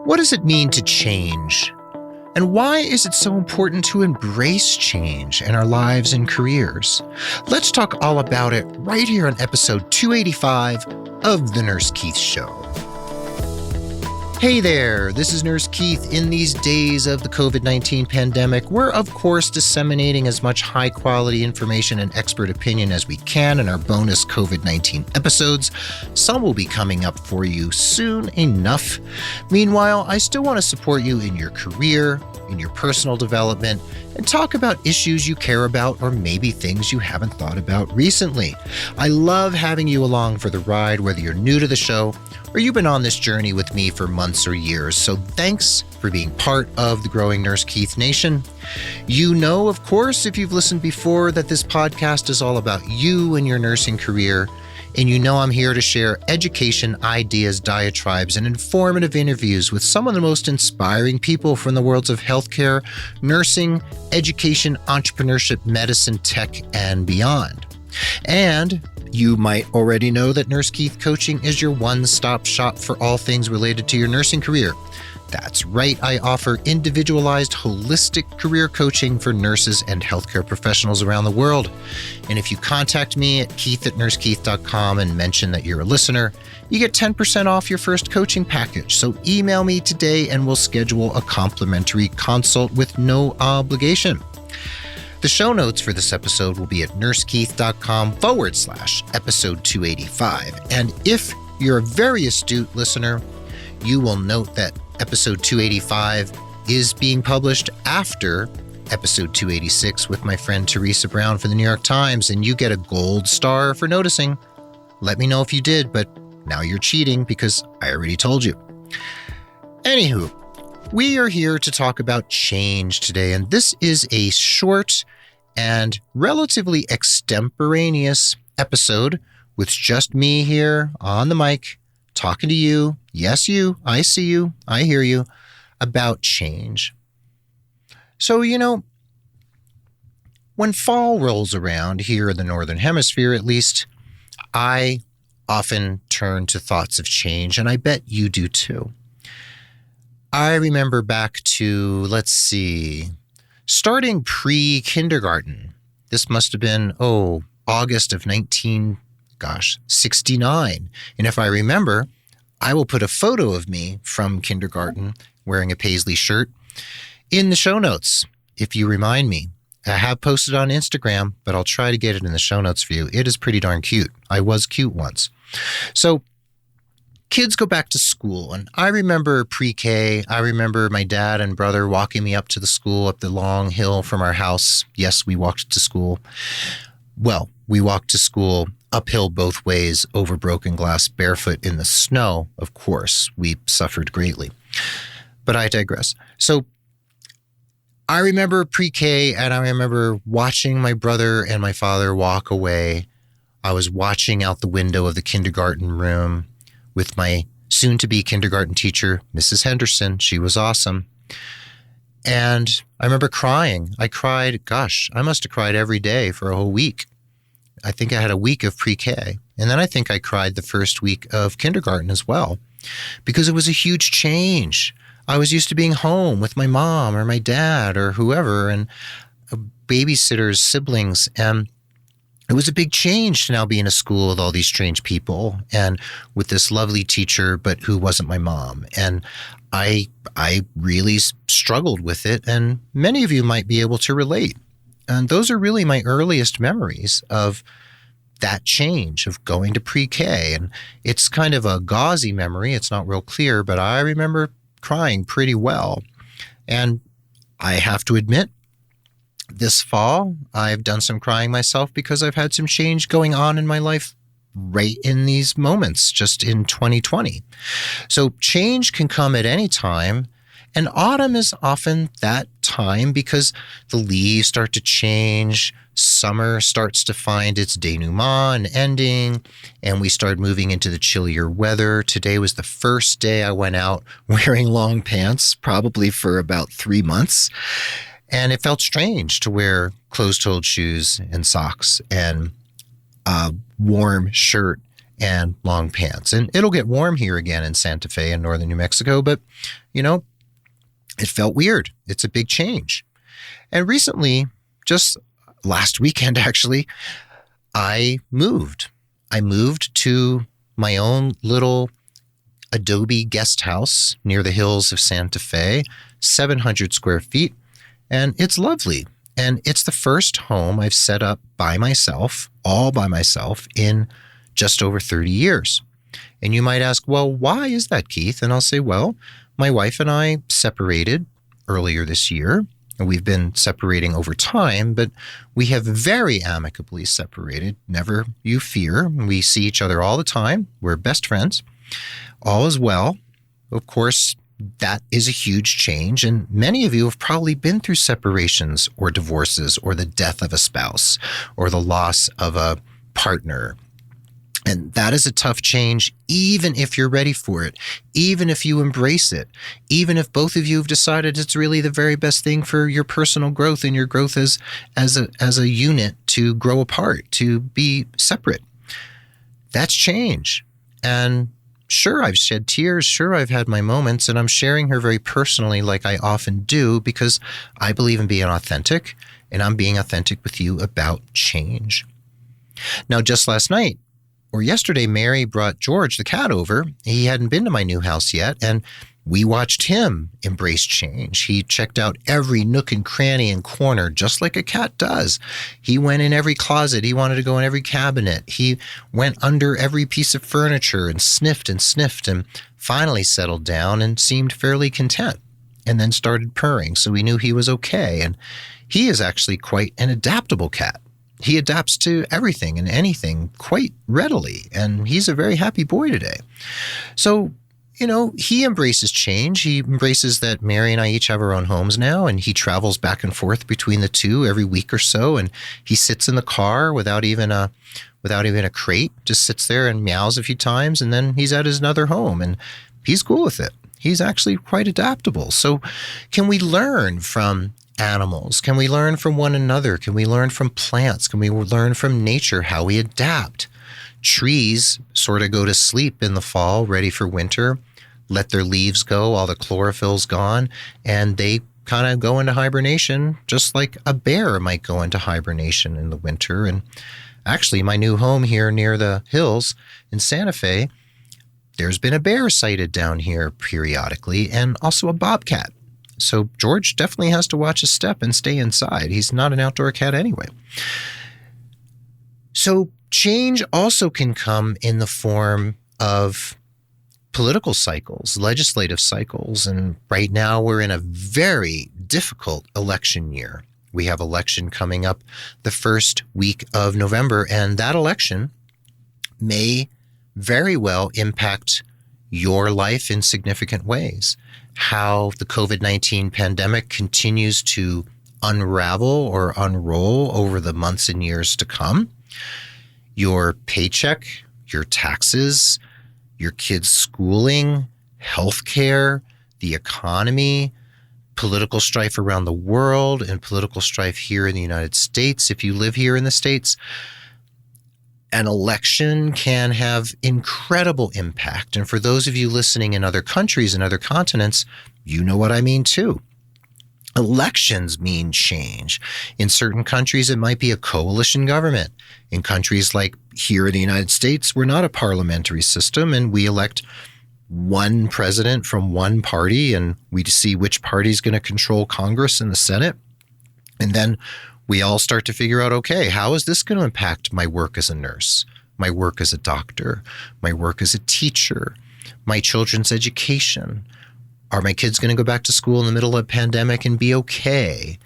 What does it mean to change? And why is it so important to embrace change in our lives and careers? Let's talk all about it right here on episode 285 of The Nurse Keith Show. Hey there, this is Nurse Keith. In these days of the COVID-19 pandemic, we're of course disseminating as much high-quality information and expert opinion as we can in our bonus COVID-19 episodes. Some will be coming up for you soon enough. Meanwhile, I still want to support you in your career, in your personal development, and talk about issues you care about or maybe things you haven't thought about recently. I love having you along for the ride, whether you're new to the show or you've been on this journey with me for months or years. So thanks for being part of the growing Nurse Keith Nation. You know, of course, if you've listened before, that this podcast is all about you and your nursing career. And you know I'm here to share education, ideas, diatribes, and informative interviews with some of the most inspiring people from the worlds of healthcare, nursing, education, entrepreneurship, medicine, tech, and beyond. And you might already know that Nurse Keith Coaching is your one-stop shop for all things related to your nursing career. That's right, I offer individualized, holistic career coaching for nurses and healthcare professionals around the world. And if you contact me at keith@nursekeith.com and mention that you're a listener, you get 10% off your first coaching package. So email me today and we'll schedule a complimentary consult with no obligation. The show notes for this episode will be at nursekeith.com/episode 285. And if you're a very astute listener, you will note that episode 285 is being published after episode 286 with my friend Teresa Brown for the New York Times, and you get a gold star for noticing. Let me know if you did, but now you're cheating because I already told you. Anywho, we are here to talk about change today, and this is a short and relatively extemporaneous episode with just me here on the mic talking to you. Yes, you. I see you. I hear you about change. So, you know, when fall rolls around here in the Northern Hemisphere, at least, I often turn to thoughts of change, and I bet you do too. I remember back to, let's see, starting pre-kindergarten. This must have been, August of 1969. And if I remember, I will put a photo of me from kindergarten wearing a paisley shirt in the show notes, if you remind me. I have posted on Instagram, but I'll try to get it in the show notes for you. It is pretty darn cute. I was cute once. So kids go back to school, and I remember pre-K. I remember my dad and brother walking me up to the school up the long hill from our house. Yes, we walked to school. Well, we walked to school uphill both ways over broken glass, barefoot in the snow. Of course, we suffered greatly. But I digress. So I remember pre-K, and I remember watching my brother and my father walk away. I was watching out the window of the kindergarten room with my soon-to-be kindergarten teacher, Mrs. Henderson. She was awesome. And I remember crying. I cried, I must have cried every day for a whole week. I think I had a week of pre-K. And then I think I cried the first week of kindergarten as well, because it was a huge change. I was used to being home with my mom or my dad or whoever, and babysitters, siblings, and it was a big change to now be in a school with all these strange people and with this lovely teacher, but who wasn't my mom. And I really struggled with it, and many of you might be able to relate. And those are really my earliest memories of that change, of going to pre-K. And it's kind of a gauzy memory. It's not real clear, but I remember crying pretty well. And I have to admit, this fall, I've done some crying myself because I've had some change going on in my life right in these moments, just in 2020. So change can come at any time, and autumn is often that time because the leaves start to change, summer starts to find its denouement and ending, and we start moving into the chillier weather. Today was the first day I went out wearing long pants, probably for about 3 months. And it felt strange to wear closed-toed shoes and socks and a warm shirt and long pants. And it'll get warm here again in Santa Fe in northern New Mexico, but, it felt weird. It's a big change. And recently, just last weekend actually, I moved. I moved to my own little adobe guest house near the hills of Santa Fe, 700 square feet, and it's lovely. And it's the first home I've set up by myself, all by myself, in just over 30 years. And you might ask, well, why is that, Keith? And I'll say, well, my wife and I separated earlier this year. And we've been separating over time, but we have very amicably separated. Never you fear. We see each other all the time. We're best friends. All is well. Of course, that is a huge change. And many of you have probably been through separations or divorces or the death of a spouse or the loss of a partner. And that is a tough change, even if you're ready for it, even if you embrace it, even if both of you have decided it's really the very best thing for your personal growth and your growth as a unit to grow apart, to be separate. That's change. And sure, I've shed tears. Sure, I've had my moments, and I'm sharing her very personally like I often do because I believe in being authentic, and I'm being authentic with you about change. Now, just last night, or yesterday, Mary brought George, the cat, over. He hadn't been to my new house yet, and we watched him embrace change. He checked out every nook and cranny and corner, just like a cat does. He went in every closet. He wanted to go in every cabinet. He went under every piece of furniture and sniffed and finally settled down and seemed fairly content, and then started purring, so we knew he was okay. And he is actually quite an adaptable cat. He adapts to everything and anything quite readily, and he's a very happy boy today. So, he embraces change. He embraces that Mary and I each have our own homes now, and he travels back and forth between the two every week or so, and he sits in the car without even a crate, just sits there and meows a few times, and then he's at his other home, and he's cool with it. He's actually quite adaptable. So can we learn from animals? Can we learn from one another? Can we learn from plants? Can we learn from nature how we adapt? Trees sort of go to sleep in the fall, ready for winter, let their leaves go, all the chlorophyll's gone, and they kind of go into hibernation, just like a bear might go into hibernation in the winter. And actually, my new home here near the hills in Santa Fe, there's been a bear sighted down here periodically, and also a bobcat. So George definitely has to watch his step and stay inside. He's not an outdoor cat anyway. So change also can come in the form of political cycles, legislative cycles. And right now we're in a very difficult election year. We have election coming up the first week of November, and that election may very well impact your life in significant ways. How the COVID-19 pandemic continues to unravel or unroll over the months and years to come. Your paycheck, your taxes, your kids' schooling, healthcare, the economy, political strife around the world, and political strife here in the United States. If you live here in the States, an election can have incredible impact. And for those of you listening in other countries and other continents, you know what I mean too. Elections mean change. In certain countries, it might be a coalition government. In countries like here in the United States, we're not a parliamentary system, and we elect one president from one party, and we see which party is going to control Congress and the Senate. And then we all start to figure out, okay, how is this going to impact my work as a nurse, my work as a doctor, my work as a teacher, my children's education? Are my kids going to go back to school in the middle of a pandemic and be okay?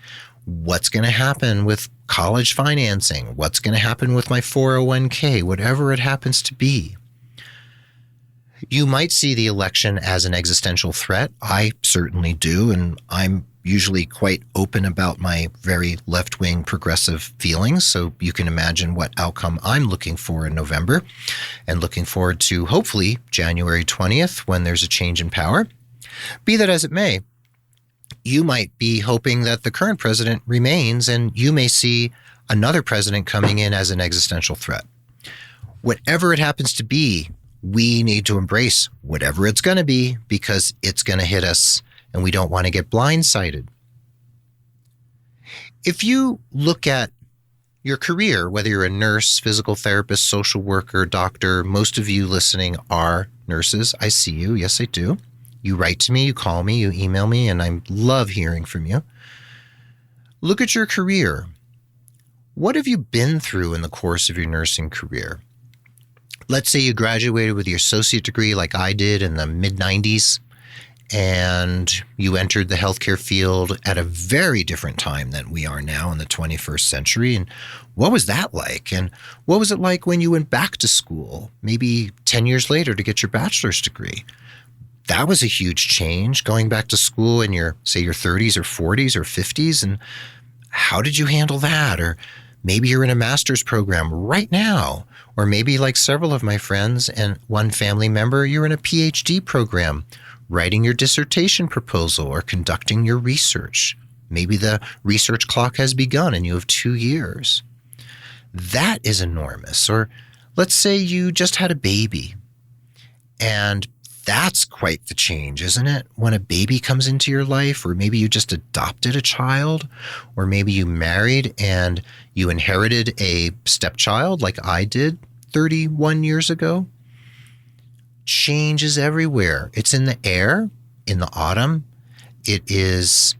What's going to happen with college financing? What's going to happen with my 401k? Whatever it happens to be. You might see the election as an existential threat. I certainly do, and I'm usually quite open about my very left-wing progressive feelings, so you can imagine what outcome I'm looking for in November, and looking forward to hopefully January 20th when there's a change in power. Be that as it may, you might be hoping that the current president remains, and you may see another president coming in as an existential threat. Whatever it happens to be, we need to embrace whatever it's going to be because it's going to hit us and we don't want to get blindsided. If you look at your career, whether you're a nurse, physical therapist, social worker, doctor, most of you listening are nurses. I see you. Yes, I do. You write to me, you call me, you email me, and I love hearing from you. Look at your career. What have you been through in the course of your nursing career? Let's say you graduated with your associate degree like I did in the mid-90s, and you entered the healthcare field at a very different time than we are now in the 21st century. And what was that like? And what was it like when you went back to school, maybe 10 years later to get your bachelor's degree? That was a huge change, going back to school in your 30s or 40s or 50s. And how did you handle that? Or maybe you're in a master's program right now, or maybe like several of my friends and one family member, you're in a PhD program, writing your dissertation proposal or conducting your research. Maybe the research clock has begun and you have 2 years. That is enormous. Or let's say you just had a baby, and that's quite the change, isn't it? When a baby comes into your life, or maybe you just adopted a child, or maybe you married and you inherited a stepchild like I did 31 years ago. Change is everywhere. It's in the air in the autumn. It is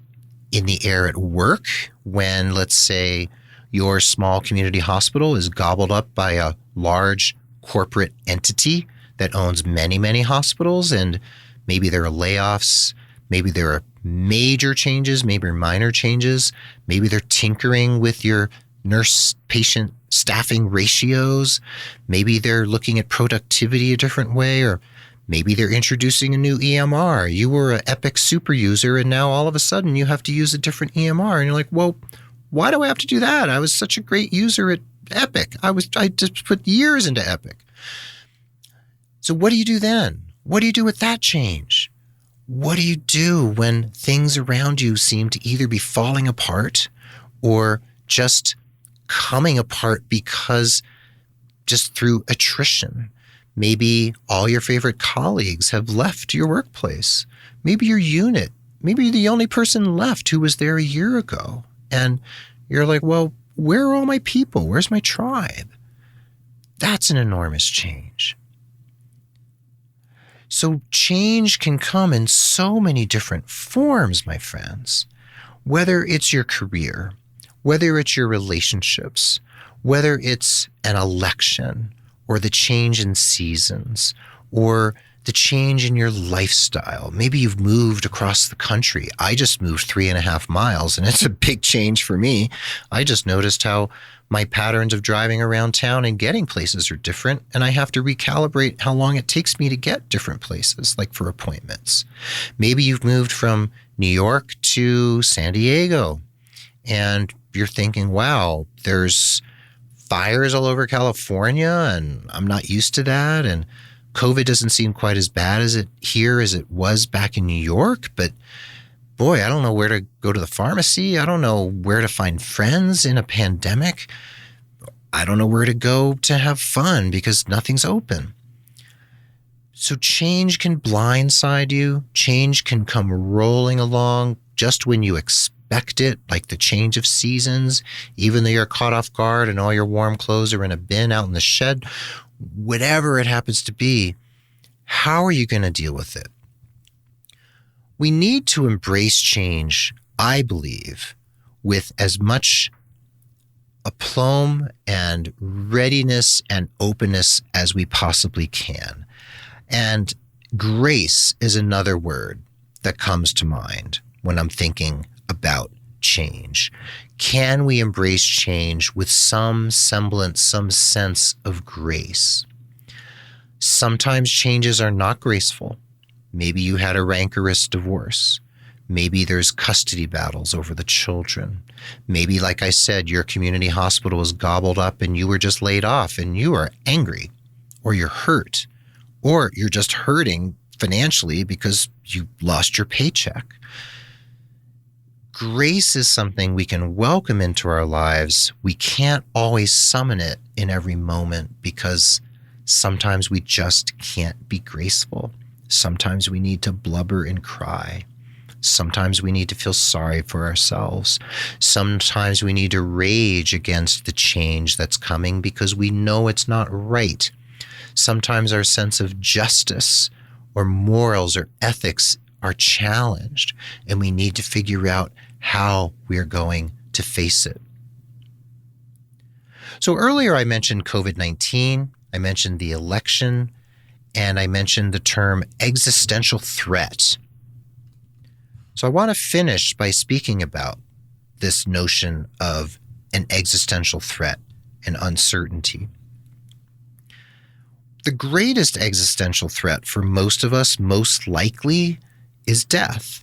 in the air at work when, let's say, your small community hospital is gobbled up by a large corporate entity that owns many, many hospitals, and maybe there are layoffs, maybe there are major changes, maybe minor changes, maybe they're tinkering with your nurse-patient staffing ratios, maybe they're looking at productivity a different way, or maybe they're introducing a new EMR. You were an Epic super user, and now all of a sudden you have to use a different EMR, and you're like, well, why do I have to do that? I was such a great user at Epic. I just put years into Epic. So what do you do then? What do you do with that change? What do you do when things around you seem to either be falling apart or just coming apart because just through attrition? Maybe all your favorite colleagues have left your workplace. Maybe your unit, maybe you're the only person left who was there a year ago. And you're like, well, where are all my people? Where's my tribe? That's an enormous change. So change can come in so many different forms, my friends. Whether it's your career, whether it's your relationships, whether it's an election or the change in seasons or the change in your lifestyle. Maybe you've moved across the country. I just moved 3.5 miles, and it's a big change for me. I just noticed how my patterns of driving around town and getting places are different, and I have to recalibrate how long it takes me to get different places, like for appointments. Maybe you've moved from New York to San Diego, and you're thinking, wow, there's fires all over California, and I'm not used to that, and COVID doesn't seem quite as bad as it was back in New York, but boy, I don't know where to go to the pharmacy. I don't know where to find friends in a pandemic. I don't know where to go to have fun because nothing's open. So change can blindside you. Change can come rolling along just when you expect it, like the change of seasons, even though you're caught off guard and all your warm clothes are in a bin out in the shed. Whatever it happens to be, how are you going to deal with it? We need to embrace change, I believe, with as much aplomb and readiness and openness as we possibly can. And grace is another word that comes to mind when I'm thinking about change. Can we embrace change with some semblance, some sense of grace? Sometimes changes are not graceful. Maybe you had a rancorous divorce. Maybe there's custody battles over the children. Maybe, like I said, your community hospital was gobbled up and you were just laid off and you are angry, or you're hurt, or you're just hurting financially because you lost your paycheck. Grace is something we can welcome into our lives. We can't always summon it in every moment because Sometimes we just can't be graceful. Sometimes we need to blubber and cry. Sometimes we need to feel sorry for ourselves. Sometimes we need to rage against the change that's coming because we know it's not right. Sometimes our sense of justice or morals or ethics are challenged, and we need to figure out how we're going to face it. So earlier I mentioned COVID-19, I mentioned the election, and I mentioned the term existential threat. So I want to finish by speaking about this notion of an existential threat and uncertainty. The greatest existential threat for most of us, most likely, is death.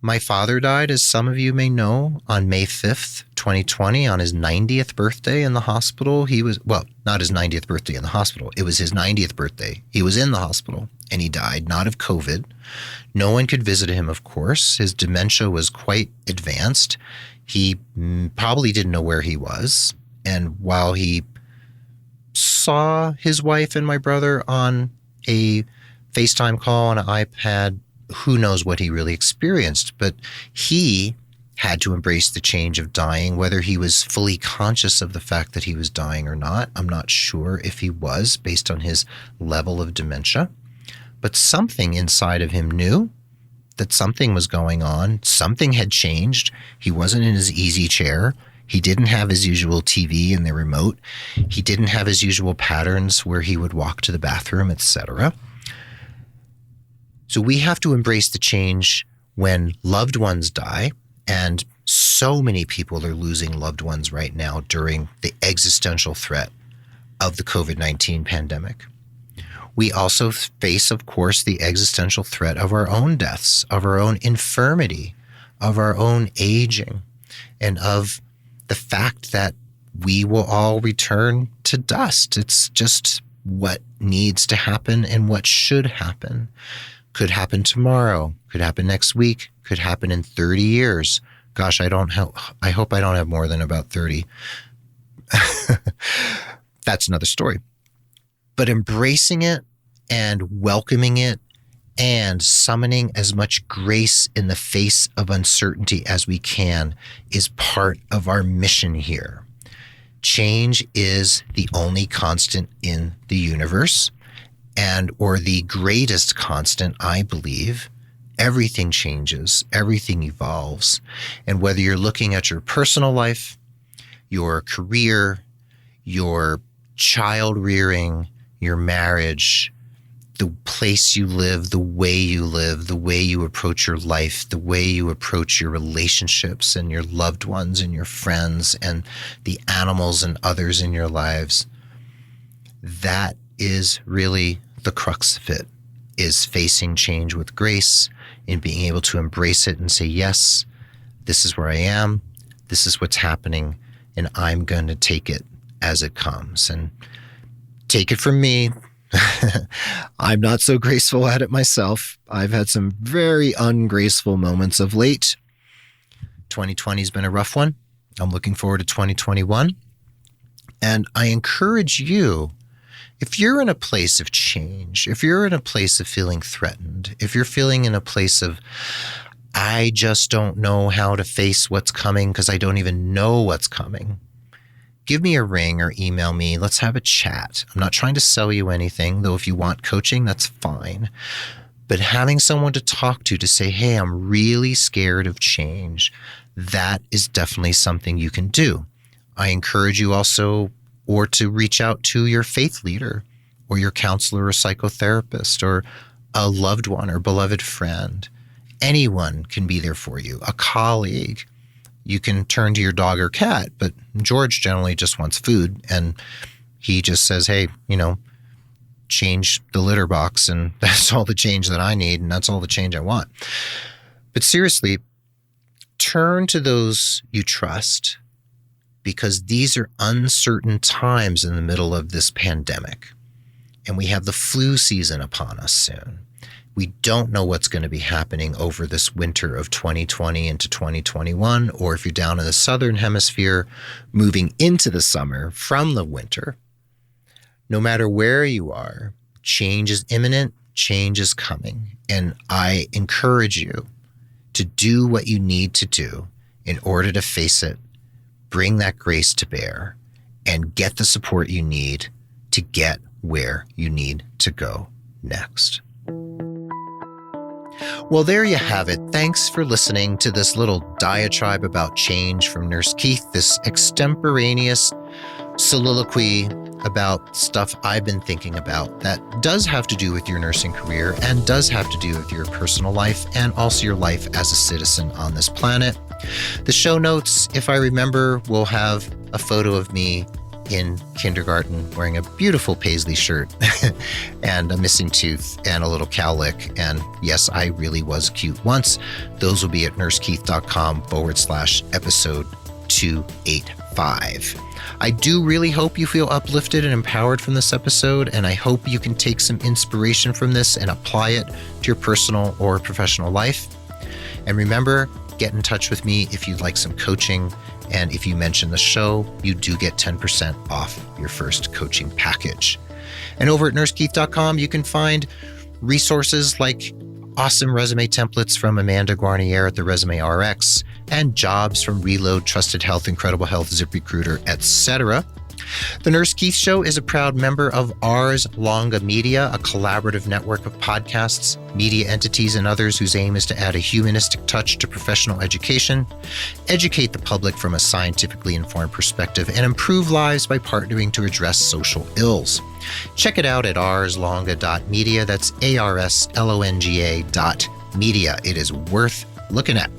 My father died, as some of you may know, on May 5th, 2020, on his 90th birthday in the hospital. He was, well, not his 90th birthday in the hospital. It was his 90th birthday. He was in the hospital and he died, not of COVID. No one could visit him, of course. His dementia was quite advanced. He probably didn't know where he was. And while he saw his wife and my brother on a FaceTime call on an iPad, who knows what he really experienced, but he had to embrace the change of dying, whether he was fully conscious of the fact that he was dying or not. I'm not sure if he was, based on his level of dementia, but something inside of him knew that something was going on. Something had changed. He wasn't in his easy chair. He didn't have his usual TV and the remote. He didn't have his usual patterns where he would walk to the bathroom, etc. So we have to embrace the change when loved ones die, and so many people are losing loved ones right now during the existential threat of the COVID-19 pandemic. We also face, of course, the existential threat of our own deaths, of our own infirmity, of our own aging, and of the fact that we will all return to dust. It's just what needs to happen and what should happen. Could happen tomorrow, could happen next week, could happen in 30 years. Gosh, I hope I don't have more than about 30. That's another story. But embracing it and welcoming it and summoning as much grace in the face of uncertainty as we can is part of our mission here. Change is the only constant in the universe. Or the greatest constant, I believe. Everything changes, everything evolves. And whether you're looking at your personal life, your career, your child rearing, your marriage, the place you live, the way you approach your life, the way you approach your relationships and your loved ones and your friends and the animals and others in your lives, that is really the crux of it, is facing change with grace and being able to embrace it and say, yes, this is where I am, this is what's happening, and I'm going to take it as it comes. And take it from me, I'm not so graceful at it myself. I've had some very ungraceful moments of late. 2020 has been a rough one. I'm looking forward to 2021. And I encourage you, if you're in a place of change, if you're in a place of feeling threatened, if you're feeling in a place of, I just don't know how to face what's coming because I don't even know what's coming, give me a ring or email me. Let's have a chat. I'm not trying to sell you anything, though if you want coaching, that's fine. But having someone to talk to say, hey, I'm really scared of change, that is definitely something you can do. I encourage you also or to reach out to your faith leader or your counselor or psychotherapist or a loved one or beloved friend. Anyone can be there for you, a colleague. You can turn to your dog or cat, but George generally just wants food and he just says, hey, change the litter box and that's all the change that I need and that's all the change I want. But seriously, turn to those you trust, because these are uncertain times in the middle of this pandemic. And we have the flu season upon us soon. We don't know what's going to be happening over this winter of 2020 into 2021, or if you're down in the southern hemisphere, moving into the summer from the winter. No matter where you are, change is imminent, change is coming. And I encourage you to do what you need to do in order to face it, bring that grace to bear, and get the support you need to get where you need to go next. Well, there you have it. Thanks for listening to this little diatribe about change from Nurse Keith, this extemporaneous soliloquy about stuff I've been thinking about that does have to do with your nursing career and does have to do with your personal life and also your life as a citizen on this planet. The show notes, if I remember, will have a photo of me in kindergarten wearing a beautiful paisley shirt and a missing tooth and a little cowlick. And yes, I really was cute once. Those will be at nursekeith.com/episode 285. I do really hope you feel uplifted and empowered from this episode, and I hope you can take some inspiration from this and apply it to your personal or professional life. And remember, get in touch with me if you'd like some coaching. And if you mention the show, you do get 10% off your first coaching package. And over at nursekeith.com, you can find resources like awesome resume templates from Amanda Guarnier at the Resume RX and jobs from Reload, Trusted Health, Incredible Health, ZipRecruiter, etc. The Nurse Keith Show is a proud member of Ars Longa Media, a collaborative network of podcasts, media entities, and others whose aim is to add a humanistic touch to professional education, educate the public from a scientifically informed perspective, and improve lives by partnering to address social ills. Check it out at arslonga.media. That's ARSLONGA.media. It is worth looking at.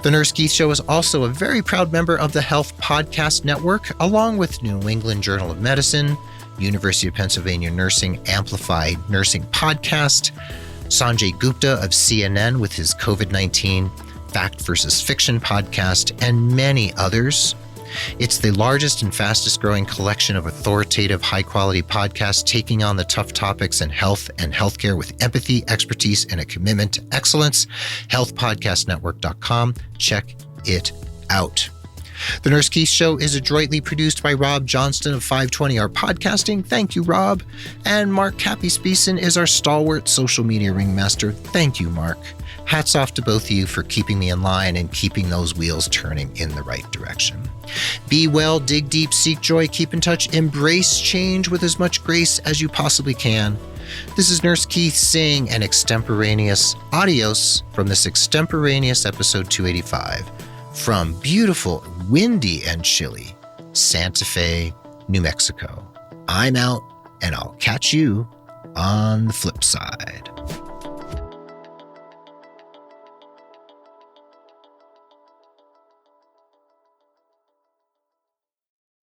The Nurse Keith Show is also a very proud member of the Health Podcast Network, along with New England Journal of Medicine, University of Pennsylvania Nursing Amplified Nursing Podcast, Sanjay Gupta of CNN with his COVID-19 Fact versus Fiction podcast, and many others. It's the largest and fastest growing collection of authoritative, high-quality podcasts taking on the tough topics in health and healthcare with empathy, expertise, and a commitment to excellence. healthpodcastnetwork.com. Check it out. The Nurse Keith Show is adroitly produced by Rob Johnston of 520 Art Podcasting. Thank you, Rob. And Mark Cappy-Speason is our stalwart social media ringmaster. Thank you, Mark. Hats off to both of you for keeping me in line and keeping those wheels turning in the right direction. Be well, dig deep, seek joy, keep in touch, embrace change with as much grace as you possibly can. This is Nurse Keith saying an extemporaneous adios from this extemporaneous episode 285 from beautiful, windy, and chilly Santa Fe, New Mexico. I'm out, and I'll catch you on the flip side.